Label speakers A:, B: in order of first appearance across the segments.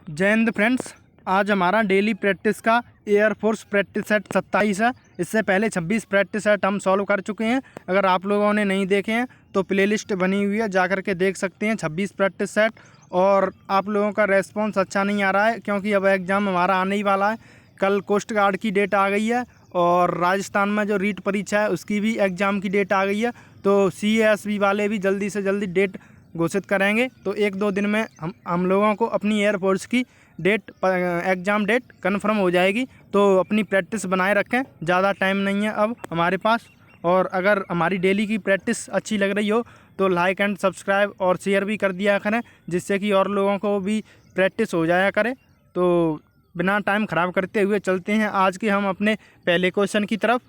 A: जय हिंद फ्रेंड्स। आज हमारा डेली प्रैक्टिस का एयरफोर्स प्रैक्टिस सेट 27 है। इससे पहले 26 प्रैक्टिस सेट हम सॉल्व कर चुके हैं। अगर आप लोगों ने नहीं देखे हैं तो प्लेलिस्ट बनी हुई है, जाकर के देख सकते हैं 26 प्रैक्टिस सेट। और आप लोगों का रेस्पॉन्स अच्छा नहीं आ रहा है क्योंकि अब एग्ज़ाम हमारा आने ही वाला है। कल कोस्ट गार्ड की डेट आ गई है और राजस्थान में जो रीट परीक्षा है उसकी भी एग्ज़ाम की डेट आ गई है। तो CASB वाले भी जल्दी से जल्दी डेट घोषित करेंगे। तो 1-2 दिन में हम लोगों को अपनी एयरफोर्स की डेट एग्ज़ाम डेट कन्फर्म हो जाएगी। तो अपनी प्रैक्टिस बनाए रखें, ज़्यादा टाइम नहीं है अब हमारे पास। और अगर हमारी डेली की प्रैक्टिस अच्छी लग रही हो तो लाइक एंड सब्सक्राइब और शेयर भी कर दिया करें, जिससे कि और लोगों को भी प्रैक्टिस हो जाया करे। तो बिना टाइम ख़राब करते हुए चलते हैं आज के हम अपने पहले क्वेश्चन की तरफ।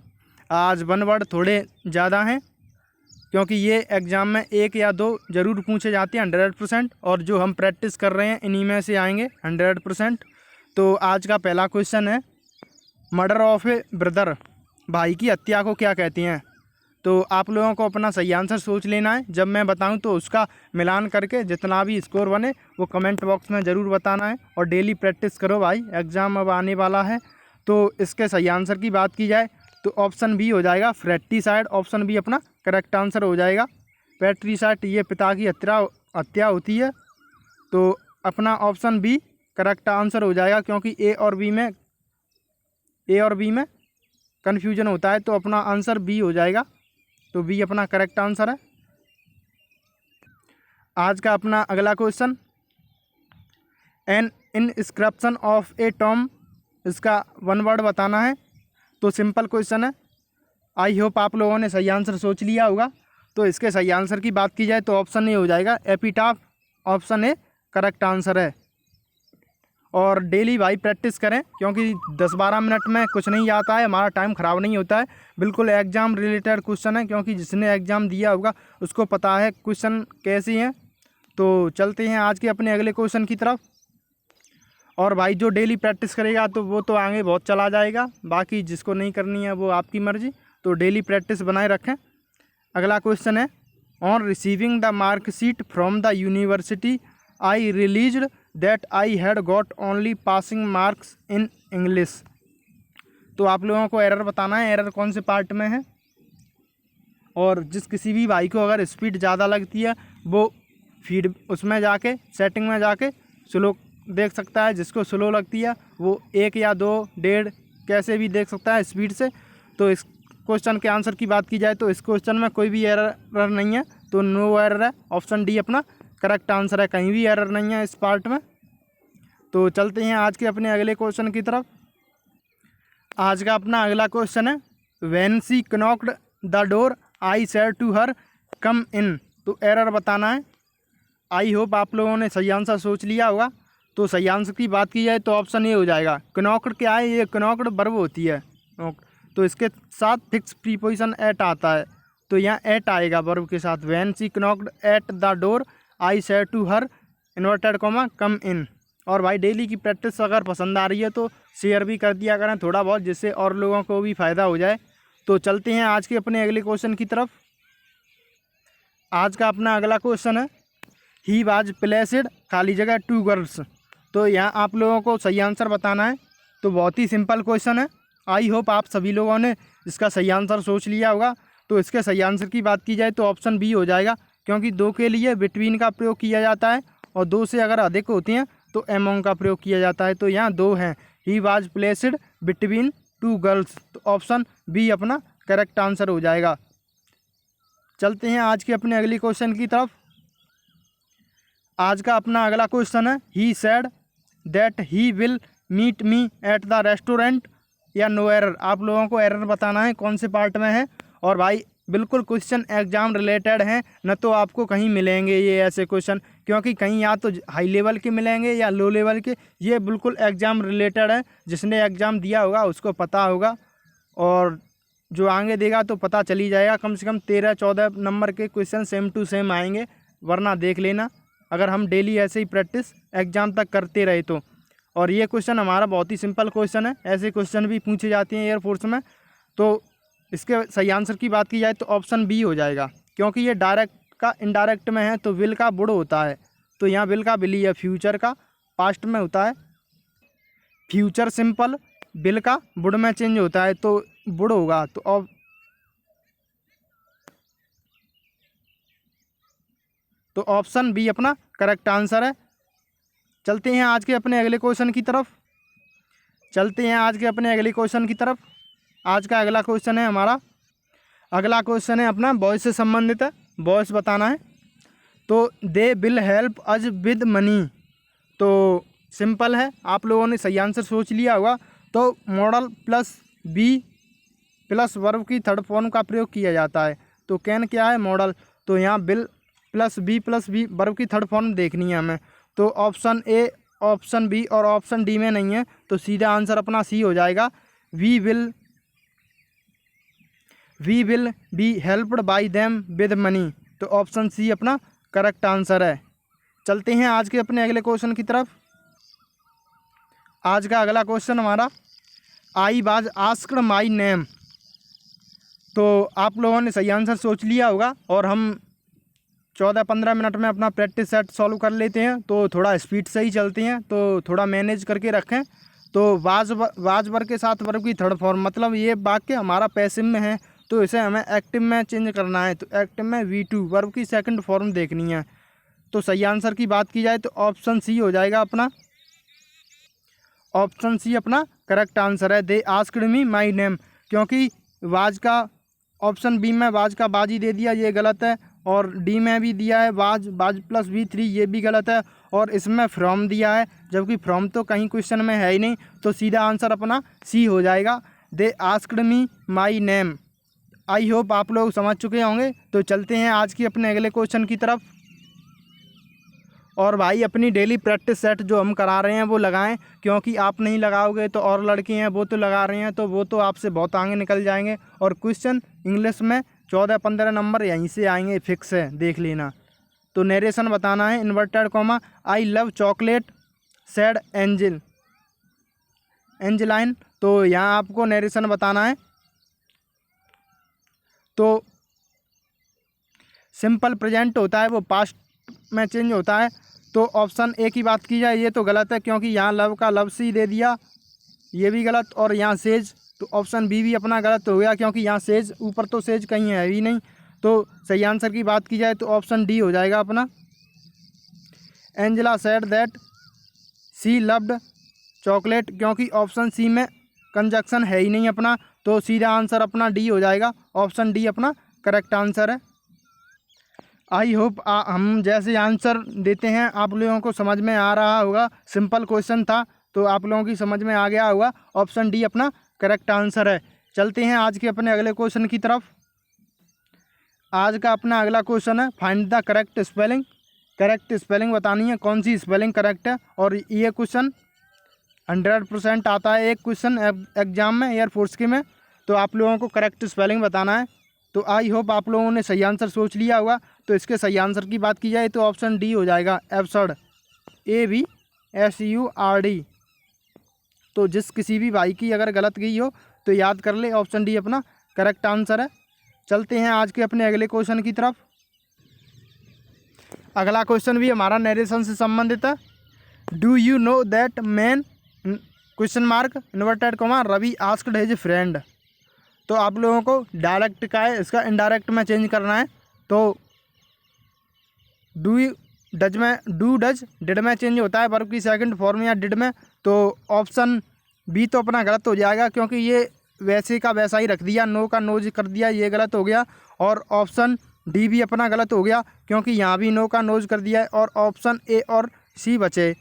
A: आज 1 वर्ड थोड़े ज़्यादा हैं क्योंकि ये एग्ज़ाम में 1 या 2 ज़रूर पूछे जाते हैं 100%, और जो हम प्रैक्टिस कर रहे हैं इन्हीं में से आएंगे 100%। तो आज का पहला क्वेश्चन है, मर्डर ऑफ ए ब्रदर, भाई की हत्या को क्या कहते हैं। तो आप लोगों को अपना सही आंसर सोच लेना है। जब मैं बताऊं तो उसका मिलान करके जितना भी स्कोर बने वो कमेंट बॉक्स में ज़रूर बताना है। और डेली प्रैक्टिस करो भाई, एग्ज़ाम अब आने वाला है। तो इसके सही आंसर की बात की जाए तो ऑप्शन बी हो जाएगा, फ्रैट्रिसाइड। ऑप्शन बी अपना करेक्ट आंसर हो जाएगा। फ्रैट्रिसाइड ये पिता की हत्या होती है। तो अपना ऑप्शन बी करेक्ट आंसर हो जाएगा, क्योंकि ए और बी में कन्फ्यूजन होता है। तो अपना आंसर बी हो जाएगा। तो बी अपना करेक्ट आंसर है। आज का अपना अगला question, an inscription of a tomb, इसका 1 वर्ड बताना है। तो सिंपल क्वेश्चन है। आई होप आप लोगों ने सही आंसर सोच लिया होगा। तो इसके सही आंसर की बात की जाए तो ऑप्शन ए हो जाएगा, epitaph. Option A correct answer है। और डेली भाई प्रैक्टिस करें, क्योंकि 10-12 मिनट में कुछ नहीं आता है, हमारा टाइम ख़राब नहीं होता है। बिल्कुल एग्ज़ाम रिलेटेड क्वेश्चन है, क्योंकि जिसने एग्ज़ाम दिया होगा उसको पता है क्वेश्चन कैसे हैं। तो चलते हैं आज के अपने अगले क्वेश्चन की तरफ। और भाई जो डेली प्रैक्टिस करेगा तो वो तो आगे बहुत चला जाएगा, बाकी जिसको नहीं करनी है वो आपकी मर्ज़ी। तो डेली प्रैक्टिस बनाए रखें। अगला क्वेश्चन है, on receiving the marksheet from the university I released that I had got only passing marks in English. तो आप लोगों को एरर बताना है, एरर कौन से पार्ट में है। और किसी भी भाई को अगर स्पीड ज़्यादा लगती है वो फीड उसमें जाके सेटिंग में जाके स्लो देख सकता है। जिसको स्लो लगती है वो 1 या 2, 1.5 कैसे भी देख सकता है स्पीड से। तो इस क्वेश्चन के आंसर की बात की जाए तो इस क्वेश्चन में कोई भी एरर नहीं है, तो नो एरर है। ऑप्शन डी अपना करेक्ट आंसर है, कहीं भी एरर नहीं है इस पार्ट में। तो चलते हैं आज के अपने अगले क्वेश्चन की तरफ। आज का अपना अगला क्वेश्चन है, when she knocked the door I said to her come in. तो एरर बताना है। आई होप आप लोगों ने सही आंसर सोच लिया होगा। तो सही आंसर की बात की जाए तो ऑप्शन ए हो जाएगा। कनॉक्ड क्या है, ये कनॉक्ड वर्ब होती है। तो इसके साथ फिक्स प्रीपोजिशन एट आता है, तो यहाँ एट आएगा वर्ब के साथ। When she knocked at the door I said to her inverted comma come in. और भाई डेली की प्रैक्टिस अगर पसंद आ रही है तो शेयर भी कर दिया करें थोड़ा बहुत, जिससे और लोगों को भी फ़ायदा हो जाए। तो चलते हैं आज के अपने अगले क्वेश्चन की तरफ। आज का अपना अगला क्वेश्चन है, ही वाज प्लेस्ड खाली जगह 2 गर्ल्स। तो यहाँ आप लोगों को सही आंसर बताना है। तो बहुत ही सिंपल क्वेश्चन है। आई होप आप सभी लोगों ने इसका सही आंसर सोच लिया होगा। तो इसके सही आंसर की बात की जाए तो ऑप्शन बी हो जाएगा, क्योंकि 2 के लिए बिटवीन का प्रयोग किया जाता है और 2 से अगर अधिक होती हैं तो एमोंग का प्रयोग किया जाता है। तो यहाँ 2 हैं, he was placed between 2 girls. तो ऑप्शन बी अपना करेक्ट आंसर हो जाएगा। चलते हैं आज के अपने अगले क्वेश्चन की तरफ। आज का अपना अगला क्वेश्चन है, he said that he will meet me at the restaurant, या नो एरर। आप लोगों को एरर बताना है कौन से पार्ट में है। और भाई बिल्कुल क्वेश्चन एग्जाम रिलेटेड हैं, न तो आपको कहीं मिलेंगे ये ऐसे क्वेश्चन, क्योंकि कहीं या तो हाई लेवल के मिलेंगे या लो लेवल के। ये बिल्कुल एग्ज़ाम रिलेटेड है, जिसने एग्ज़ाम दिया होगा उसको पता होगा, और जो आगे देगा तो पता चली जाएगा। कम से कम 13-14 नंबर के क्वेश्चन सेम टू सेम आएंगे, वरना देख लेना अगर हम डेली ऐसे ही प्रैक्टिस एग्ज़ाम तक करते रहे तो। और ये क्वेश्चन हमारा बहुत ही सिंपल क्वेश्चन है, ऐसे क्वेश्चन भी पूछे जाते हैं एयरफोर्स में। तो इसके सही आंसर की बात की जाए तो ऑप्शन बी हो जाएगा, क्योंकि ये डायरेक्ट का इनडायरेक्ट में है तो विल का बुड़ होता है। तो यहाँ विल का विल ही है फ्यूचर का, पास्ट में होता है। फ्यूचर सिंपल विल का वुड में चेंज होता है तो वुड होगा। तो ऑप्शन बी अपना करेक्ट आंसर है। चलते हैं आज के अपने अगले क्वेश्चन की तरफ। आज का अगला क्वेश्चन है हमारा, अगला क्वेश्चन है अपना वॉइस से संबंधित है, वॉइस बताना है। तो they will help us with money, तो सिंपल है, आप लोगों ने सही आंसर सोच लिया होगा। तो modal plus be plus verb की थर्ड फॉर्म का प्रयोग किया जाता है। तो कैन क्या है, मॉडल। तो यहाँ विल प्लस बी वर्ब की थर्ड फॉर्म देखनी है हमें। तो ऑप्शन ए, ऑप्शन बी और ऑप्शन डी में नहीं है, तो सीधा आंसर अपना सी हो जाएगा। We will be helped by them with money, तो ऑप्शन सी अपना करेक्ट आंसर है। चलते हैं आज के अपने अगले क्वेश्चन की तरफ। आज का अगला क्वेश्चन हमारा, I was asked my name. तो आप लोगों ने सही आंसर सोच लिया होगा और हम 14-15 मिनट में अपना प्रैक्टिस सेट सॉल्व कर लेते हैं। तो थोड़ा स्पीड से ही चलते हैं, तो थोड़ा मैनेज करके रखें। तो वाज वर्ब के साथ वर्ब की थर्ड फॉर्म, मतलब ये वाक्य हमारा पैसिव में है तो इसे हमें एक्टिव में चेंज करना है। तो एक्टिव में V2 वर्ब की सेकंड फॉर्म देखनी है। तो सही आंसर की बात की जाए तो ऑप्शन सी हो जाएगा अपना, ऑप्शन सी अपना करेक्ट आंसर है। They asked me my name, क्योंकि वाज का ऑप्शन बी में वाज का बाज ही दे दिया, ये गलत है। और डी में भी दिया है वाज प्लस V3, ये भी गलत है। और इसमें फ्रॉम दिया है, जबकि फ्रॉम तो कहीं क्वेश्चन में है ही नहीं। तो सीधा आंसर अपना सी हो जाएगा, they asked me my name. I hope आप लोग समझ चुके होंगे। तो चलते हैं आज की अपने अगले क्वेश्चन की तरफ। और भाई अपनी डेली प्रैक्टिस सेट जो हम करा रहे हैं वो लगाएं, क्योंकि आप नहीं लगाओगे तो और लड़के हैं वो तो लगा रहे हैं, तो वो तो आपसे बहुत आगे निकल जाएंगे। और क्वेश्चन इंग्लिश में 14-15 नंबर यहीं से आएंगे, फिक्स है, देख लेना। तो नरेशन बताना है, inverted comma, I love chocolate said Angeline. तो यहाँ आपको नरेशन बताना है। तो सिंपल प्रेजेंट होता है वो पास्ट में चेंज होता है। तो ऑप्शन ए की बात की जाए ये तो गलत है, क्योंकि यहाँ लव का लव सी दे दिया, ये भी गलत। और यहाँ सेज, तो ऑप्शन बी भी अपना गलत हो गया, क्योंकि यहाँ सेज ऊपर तो सेज कहीं है ही नहीं। तो सही आंसर की बात की जाए तो ऑप्शन डी हो जाएगा अपना, Angela said that she loved chocolate, क्योंकि ऑप्शन सी में कंजक्शन है ही नहीं अपना। तो सीधा आंसर अपना डी हो जाएगा, ऑप्शन डी अपना करेक्ट आंसर है। आई होप हम जैसे आंसर देते हैं आप लोगों को समझ में आ रहा होगा। सिंपल क्वेश्चन था तो आप लोगों की समझ में आ गया होगा। ऑप्शन डी अपना करेक्ट आंसर है। चलते हैं आज के अपने अगले क्वेश्चन की तरफ। आज का अपना अगला क्वेश्चन है, find the correct spelling. Correct spelling बतानी है, कौन सी स्पेलिंग करेक्ट है। और ये क्वेश्चन 100% आता है, एक क्वेश्चन एग्जाम में, एयरफोर्स के में। तो आप लोगों को करेक्ट स्पेलिंग बताना है। तो आई होप आप लोगों ने सही आंसर सोच लिया होगा। तो इसके सही आंसर की बात की जाए तो ऑप्शन डी हो जाएगा, एब्सर्ड, ABSURD। तो जिस किसी भी भाई की अगर गलत गई हो तो याद कर ले, ऑप्शन डी अपना करेक्ट आंसर है। चलते हैं आज के अपने अगले क्वेश्चन की तरफ। अगला क्वेश्चन भी हमारा नरेशन से संबंधित है। Do you know that man question mark inverted comma Ravi asked his friend. तो आप लोगों को डायरेक्ट का है, इसका इनडायरेक्ट में चेंज करना है। तो डू डज डिड में चेंज होता है वर्ब की सेकंड फॉर्म या डिड में। तो ऑप्शन बी तो अपना गलत हो जाएगा, क्योंकि ये वैसे का वैसा ही रख दिया, नो का नोज कर दिया, ये गलत हो गया। और ऑप्शन डी भी अपना गलत हो गया, क्योंकि यहाँ भी नो का नोज कर दिया है। और ऑप्शन ए और सी बचे।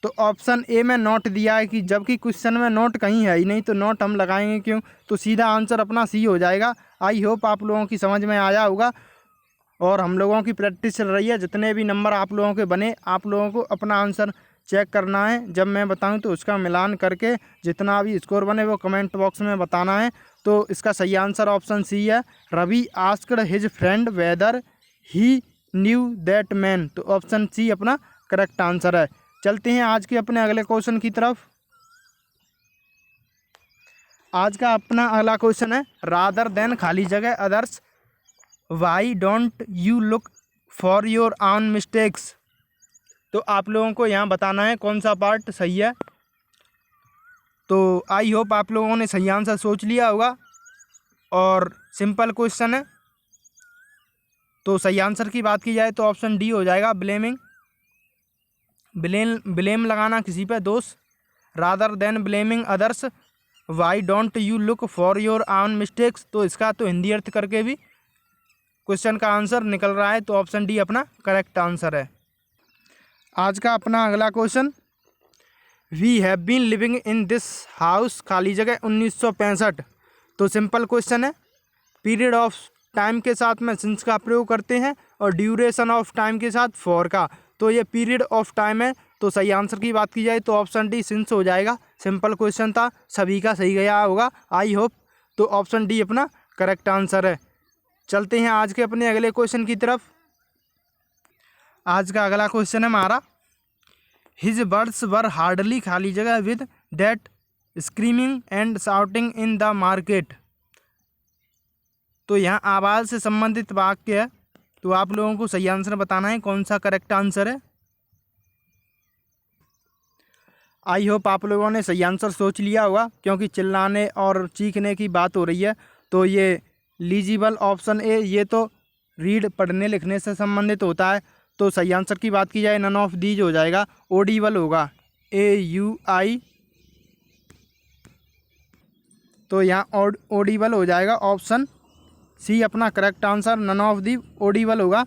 A: तो ऑप्शन ए में नोट दिया है, कि जबकि क्वेश्चन में नोट कहीं है ही नहीं, तो नोट हम लगाएंगे क्यों। तो सीधा आंसर अपना सी हो जाएगा। आई होप आप लोगों की समझ में आया होगा। और हम लोगों की प्रैक्टिस चल रही है, जितने भी नंबर आप लोगों के बने, आप लोगों को अपना आंसर चेक करना है। जब मैं बताऊं तो उसका मिलान करके जितना भी स्कोर बने वो कमेंट बॉक्स में बताना है। तो इसका सही आंसर ऑप्शन सी है, Ravi asked his friend whether he knew that man. तो ऑप्शन सी अपना करेक्ट आंसर है। चलते हैं आज के अपने अगले क्वेश्चन की तरफ। आज का अपना अगला क्वेश्चन है, रादर देन खाली जगह others why don't you look for your on mistakes. तो आप लोगों को यहाँ बताना है कौन सा पार्ट सही है। तो आई होप आप लोगों ने सही आंसर सोच लिया होगा और सिंपल क्वेश्चन है। तो सही आंसर की बात की जाए तो ऑप्शन डी हो जाएगा, ब्लेमिंग। ब्लेम लगाना किसी पे, दोष। Rather than blaming others, why don't you look for your own mistakes. तो इसका तो हिंदी अर्थ करके भी क्वेश्चन का आंसर निकल रहा है। तो ऑप्शन डी अपना करेक्ट आंसर है। आज का अपना अगला question, we have been living in this house खाली जगह 1965। तो सिंपल क्वेश्चन है, पीरियड ऑफ टाइम के साथ में सिंस का प्रयोग करते हैं और ड्यूरेशन ऑफ टाइम के साथ फॉर का। तो ये पीरियड ऑफ टाइम है। तो सही आंसर की बात की जाए तो ऑप्शन डी सिंस हो जाएगा। सिंपल क्वेश्चन था, सभी का सही गया होगा आई होप। तो ऑप्शन डी अपना करेक्ट आंसर है। चलते हैं आज के अपने अगले क्वेश्चन की तरफ। आज का अगला क्वेश्चन है हमारा, हिज वर्ड्स वर हार्डली खाली जगह with that screaming and shouting in the market. तो यहाँ आवाज़ से संबंधित वाक्य है। तो आप लोगों को सही आंसर बताना है कौन सा करेक्ट आंसर है। आई होप आप लोगों ने सही आंसर सोच लिया होगा, क्योंकि चिल्लाने और चीखने की बात हो रही है। तो ये लीजिबल ऑप्शन ए, ये तो रीड पढ़ने लिखने से संबंधित होता है। तो सही आंसर की बात की जाए नन ऑफ दीज हो जाएगा, ऑडिबल होगा, AUI। तो यहाँ ऑडिबल हो जाएगा, ऑप्शन सी अपना correct answer, none of the audible होगा।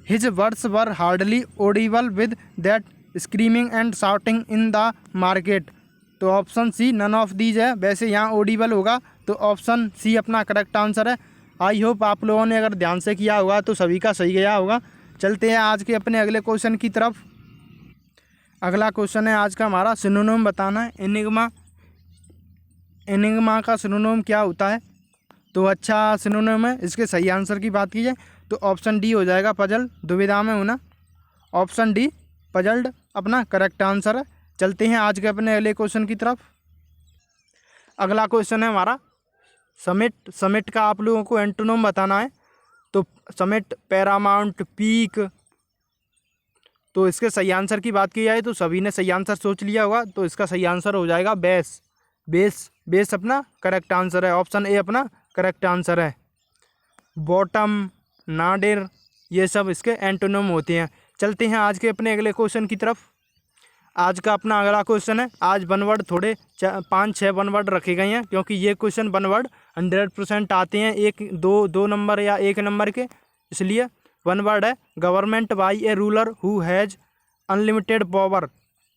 A: His words were hardly audible with that screaming and shouting in the market. तो option c none of these है, वैसे यहाँ ऑडिबल होगा। तो ऑप्शन सी अपना करेक्ट आंसर है। आई होप आप लोगों ने अगर ध्यान से किया होगा तो सभी का सही गया होगा। चलते हैं आज के अपने अगले क्वेश्चन की तरफ। अगला क्वेश्चन है आज का हमारा, सिनोनिम बताना है, एनिग्मा। एनिग्मा का सिनोनिम क्या होता है? तो अच्छा सिनोनिम है, इसके सही आंसर की बात की जाए तो ऑप्शन डी हो जाएगा, पजल, दुविधा में होना। ऑप्शन डी पजल्ड अपना करेक्ट आंसर है। चलते हैं आज के अपने अगले क्वेश्चन की तरफ। अगला क्वेश्चन है हमारा, समिट। समिट का आप लोगों को एंटोनिम बताना है। तो समिट, पैरामाउंट, पीक। तो इसके सही आंसर की बात की जाए तो सभी ने सही आंसर सोच लिया होगा। तो इसका सही आंसर हो जाएगा बेस। बेस अपना करेक्ट आंसर है। ऑप्शन ए अपना करेक्ट आंसर है। बॉटम, नाडिर, ये सब इसके एंटोनिम होते हैं। चलते हैं आज के अपने अगले क्वेश्चन की तरफ। आज का अपना अगला क्वेश्चन है, आज वन वर्ड थोड़े 5-6 वन वर्ड रखे गए हैं, क्योंकि ये क्वेश्चन वन वर्ड 100% आते हैं, एक दो नंबर या एक नंबर के। इसलिए वन वर्ड है, government by A ruler who has unlimited power.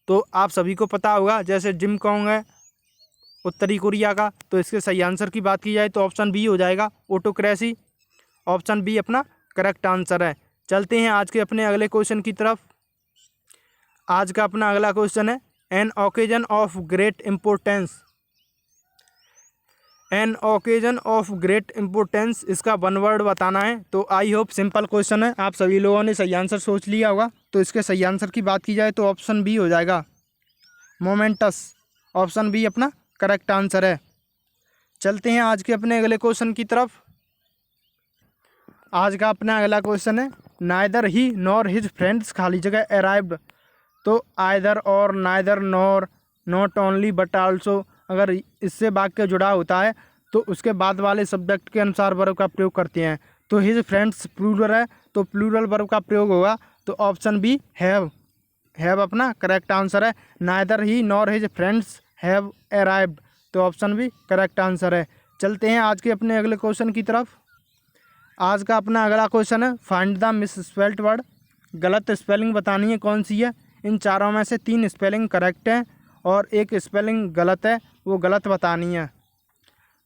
A: तो आप सभी को पता होगा, जैसे जिम कॉन्ग है उत्तरी कोरिया का। तो इसके सही आंसर की बात की जाए तो ऑप्शन बी हो जाएगा, ऑटोक्रेसी। ऑप्शन बी अपना करेक्ट आंसर है। चलते हैं आज के अपने अगले क्वेश्चन की तरफ। आज का अपना अगला क्वेश्चन है, an occasion of great importance. An occasion of great importance, इसका वन वर्ड बताना है। तो आई होप सिंपल क्वेश्चन है, आप सभी लोगों ने सही आंसर सोच लिया होगा। तो इसके सही आंसर की बात की जाए तो ऑप्शन बी हो जाएगा, मोमेंटस। ऑप्शन बी अपना करेक्ट आंसर है। चलते हैं आज के अपने अगले क्वेश्चन की तरफ। आज का अपना अगला क्वेश्चन है, नाइदर ही नॉर हिज फ्रेंड्स खाली जगह अराइव्ड। तो आइदर और, neither, nor, not only but also, अगर इससे वाक्य जुड़ा होता है तो उसके बाद वाले सब्जेक्ट के अनुसार वर्ब का प्रयोग करते हैं। तो हिज फ्रेंड्स प्लूरल है, तो प्लूरल वर्ब का प्रयोग होगा। तो ऑप्शन बी हैव अपना करेक्ट आंसर है। Neither he nor his friends have arrived. तो ऑप्शन बी करेक्ट आंसर है। चलते हैं आज के अपने अगले क्वेश्चन की तरफ। आज का अपना अगला क्वेश्चन है, find the miss spelled word. गलत स्पेलिंग बतानी है कौन सी है। इन चारों में से 3 स्पेलिंग करेक्ट है और एक स्पेलिंग गलत है, वो गलत बतानी है।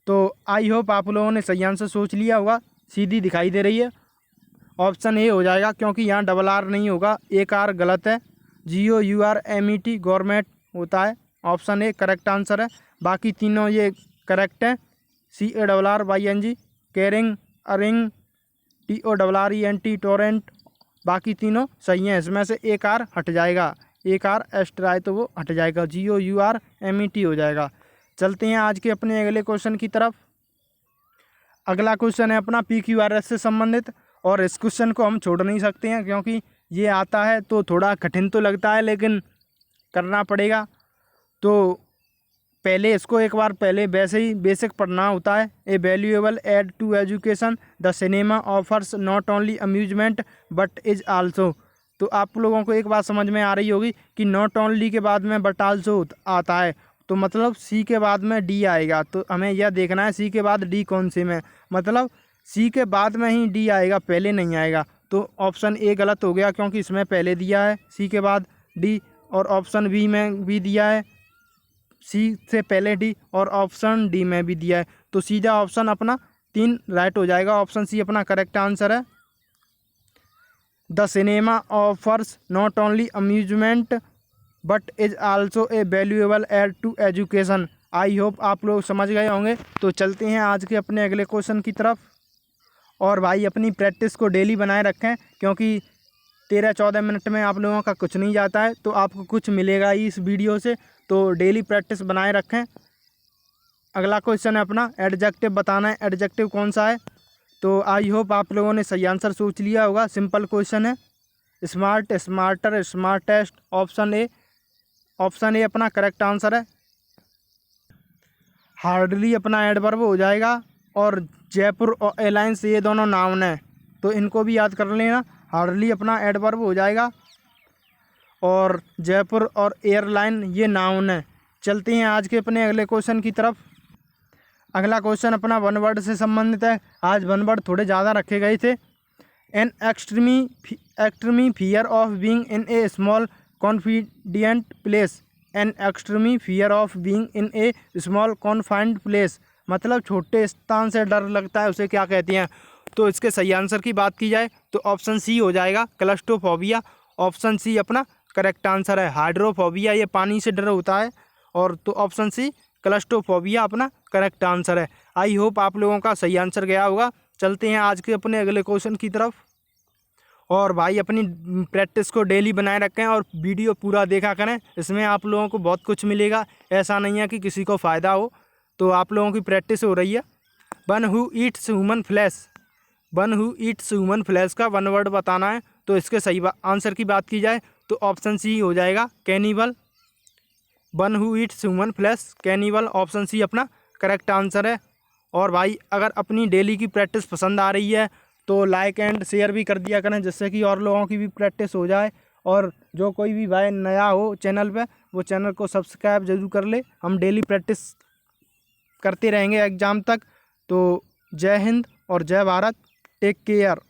A: तो आई होप आप लोगों ने सही आंसर सोच लिया होगा। सीधी दिखाई दे रही है, ऑप्शन ए हो जाएगा, क्योंकि यहाँ डबल आर नहीं होगा, एक आर गलत है। GOURMET गवर्नमेंट होता है। ऑप्शन ए करेक्ट आंसर है। बाकी तीनों ये करेक्ट है। CARRYNG, कैरिंग, अरिंग, TORRENT, टोरेंट, बाकी तीनों सही हैं। इसमें से एक आर हट जाएगा, एक आर एक्स्ट्रा है तो वो हट जाएगा, GOURMET हो जाएगा। चलते हैं आज के अपने अगले क्वेश्चन की तरफ। अगला क्वेश्चन है अपना PQRS से संबंधित, और इस क्वेश्चन को हम छोड़ नहीं सकते हैं, क्योंकि ये आता है तो थोड़ा कठिन तो लगता है, लेकिन करना पड़ेगा। तो पहले इसको एक बार पहले वैसे ही बेसिक पढ़ना होता है। A valuable aid to education, the cinema offers not only amusement but is also. तो आप लोगों को एक बात समझ में आ रही होगी कि नॉट ओनली के बाद में बट आल्सो आता है, तो मतलब सी के बाद में डी आएगा। तो हमें यह देखना है सी के बाद डी कौन से में, मतलब सी के बाद में ही डी आएगा, पहले नहीं आएगा। तो ऑप्शन ए गलत हो गया, क्योंकि इसमें पहले दिया है सी के बाद डी, और ऑप्शन बी में भी दिया है सी से पहले डी, और ऑप्शन डी में भी दिया है। तो सीधा ऑप्शन अपना 3 राइट हो जाएगा। ऑप्शन सी अपना करेक्ट आंसर है। The cinema offers not only amusement but is also a valuable aid to education. I hope आप लोग समझ गए होंगे। तो चलते हैं आज के अपने अगले क्वेश्चन की तरफ। और भाई अपनी प्रैक्टिस को डेली बनाए रखें, क्योंकि 13-14 मिनट में आप लोगों का कुछ नहीं जाता है, तो आपको कुछ मिलेगा ही इस वीडियो से। तो डेली प्रैक्टिस बनाए रखें। अगला क्वेश्चन है अपना एडजेक्टिव बताना है। एडजेक्टिव कौन सा है? तो आई होप आप लोगों ने सही आंसर सोच लिया होगा। सिंपल क्वेश्चन है। Smart, smarter, smartest. Option A अपना करेक्ट आंसर है। हार्डली अपना एडवर्ब हो जाएगा। और जयपुर और एयरलाइंस ये दोनों नाउन हैं, तो इनको भी याद कर लेना। हार्डली अपना एडवर्ब हो जाएगा और जयपुर और एयरलाइन ये नाउन है। चलते हैं आज के अपने अगले क्वेश्चन की तरफ। अगला क्वेश्चन अपना वन वर्ड से संबंधित है। आज वन वर्ड थोड़े ज़्यादा रखे गए थे। An extremely fear of being in a small confident place. An extremely fear of being in a small confined place, मतलब छोटे स्थान से डर लगता है, उसे क्या कहते हैं? तो इसके सही आंसर की बात की जाए तो ऑप्शन सी हो जाएगा, क्लस्ट्रोफोबिया। ऑप्शन सी अपना करेक्ट आंसर है। हाइड्रोफोबिया ये पानी से डर होता है, और तो ऑप्शन सी क्लस्ट्रोफोबिया अपना करेक्ट आंसर है। आई होप आप लोगों का सही आंसर गया होगा। चलते हैं आज के अपने अगले क्वेश्चन की तरफ। और भाई अपनी प्रैक्टिस को डेली बनाए रखें और वीडियो पूरा देखा करें, इसमें आप लोगों को बहुत कुछ मिलेगा। ऐसा नहीं है कि किसी को फ़ायदा हो। तो आप लोगों की प्रैक्टिस हो रही है। One who eats human flash. One who eats human flash का वन वर्ड बताना है। तो इसके सही आंसर की बात की जाए तो ऑप्शन सी हो जाएगा, cannibal. One who eats human flesh, cannibal. Option सी अपना करेक्ट आंसर है। और भाई अगर अपनी डेली की प्रैक्टिस पसंद आ रही है तो लाइक एंड शेयर भी कर दिया करें, जिससे कि और लोगों की भी प्रैक्टिस हो जाए। और जो कोई भी भाई नया हो चैनल पे, वो चैनल को सब्सक्राइब जरूर कर ले। हम डेली प्रैक्टिस करते रहेंगे एग्ज़ाम तक। तो जय हिंद और जय भारत। Take care.